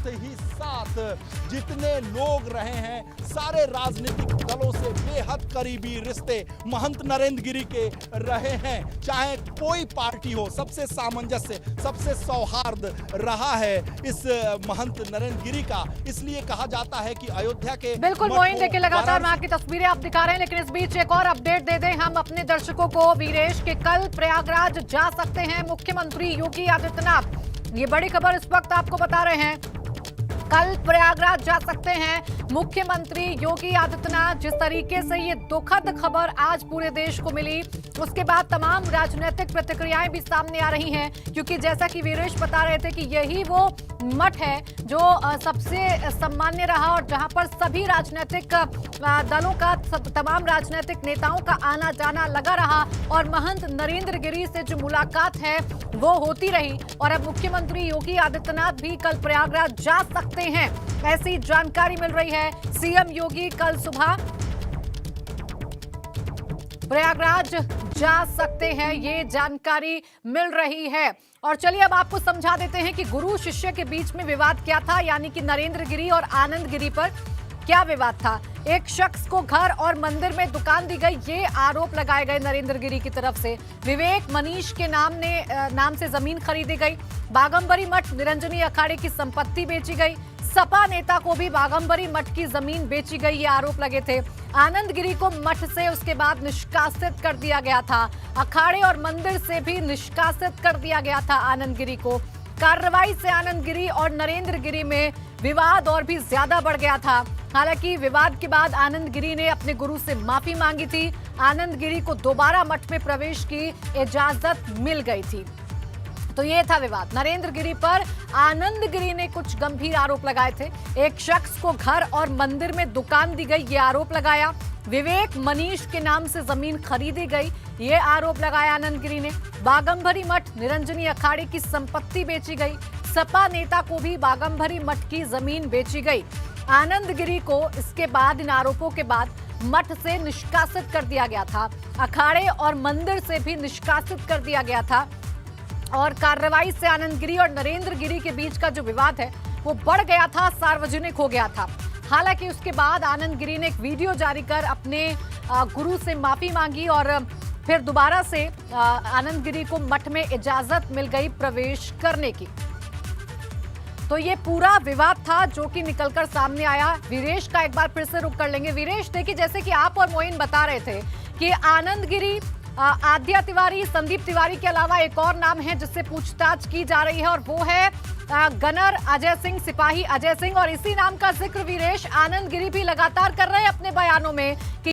साथ ही साथ जितने लोग रहे हैं सारे राजनीतिक दलों से बेहद करीबी रिश्ते महंत नरेंद्र गिरी के रहे हैं। चाहे कोई पार्टी हो, सबसे सामंजस्य, सबसे सौहार्द रहा है इस महंत नरेंद्र गिरी का। इसलिए कहा जाता है कि अयोध्या के बिल्कुल मोइन, देखिए लगातार वहां की तस्वीरें आप दिखा रहे हैं, लेकिन इस बीच एक और अपडेट दे दें हम अपने दर्शकों को वीरेश के कल प्रयागराज जा सकते हैं मुख्यमंत्री योगी आदित्यनाथ। ये बड़ी खबर इस वक्त आपको बता रहे हैं, कल प्रयागराज जा सकते हैं मुख्यमंत्री योगी आदित्यनाथ। जिस तरीके से ये दुखद खबर आज पूरे देश को मिली, उसके बाद तमाम राजनीतिक प्रतिक्रियाएं भी सामने आ रही हैं, क्योंकि जैसा कि वीरेश बता रहे थे कि यही वो मठ है जो सबसे सम्मान्य रहा और जहां पर सभी राजनीतिक दलों का, तमाम राजनीतिक नेताओं का आना जाना लगा रहा और महंत नरेंद्र गिरी से जो मुलाकात है वो होती रही। और अब मुख्यमंत्री योगी आदित्यनाथ भी कल प्रयागराज जा सकते हैं, ऐसी जानकारी मिल रही है। सीएम योगी कल सुबह प्रयागराज जा सकते हैं, ये जानकारी मिल रही है। और चलिए अब आपको समझा देते हैं कि गुरु शिष्य के बीच में विवाद क्या था, यानी कि नरेंद्र गिरी और आनंद गिरी पर क्या विवाद था। एक शख्स को घर और मंदिर में दुकान दी गई, ये आरोप लगाए गए नरेंद्र गिरी की तरफ से। विवेक मनीष के नाम से जमीन खरीदी गई। बागंबरी मठ निरंजनी अखाड़े की संपत्ति बेची गई। सपा नेता को भी बागंबरी मठ की जमीन बेची गई, ये आरोप लगे थे। आनंद गिरी को मठ से उसके बाद निष्कासित कर दिया गया था। अखाड़े और मंदिर से भी निष्कासित कर दिया गया था आनंद गिरी को। कार्रवाई से आनंद गिरी और नरेंद्र गिरी में विवाद और भी ज्यादा बढ़ गया था। हालांकि विवाद के बाद आनंद गिरी ने अपने गुरु से माफी मांगी थी। आनंद गिरी को दोबारा मठ में प्रवेश की इजाजत मिल गई थी। तो ये था विवाद। नरेंद्र गिरी पर आनंद गिरी ने कुछ गंभीर आरोप लगाए थे। एक शख्स को घर और मंदिर में दुकान दी गई, ये आरोप लगाया। विवेक मनीष के नाम से जमीन खरीदी गई, ये आरोप लगाया आनंद गिरी ने। बागंबरी मठ निरंजनी अखाड़े की संपत्ति बेची गई। सपा नेता को भी बागंबरी मठ की जमीन बेची गई। आनंद गिरी को इसके बाद, इन आरोपों के बाद मठ से निष्कासित कर दिया गया था। अखाड़े और मंदिर से भी निष्कासित कर दिया गया था। और कार्रवाई से आनंद गिरी और नरेंद्र गिरी के बीच का जो विवाद है वो बढ़ गया था, सार्वजनिक हो गया था। हालांकि उसके बाद आनंद गिरी ने एक वीडियो जारी कर अपने गुरु से माफी मांगी और फिर दोबारा से आनंद गिरी को मठ में इजाजत मिल गई प्रवेश करने की। तो ये पूरा विवाद था जो कि निकलकर सामने आया। वीरेश का एक बार फिर से रुख कर लेंगे। वीरेश, देखिए जैसे कि आप और मोइन बता रहे थे कि आनंद गिरी, आद्या तिवारी, संदीप तिवारी के अलावा एक और नाम है जिससे पूछताछ की जा रही है और वो है गनर अजय सिंह, सिपाही अजय सिंह। और इसी नाम का जिक्र वीरेश आनंद गिरी भी लगातार कर रहे हैं अपने बयानों में कि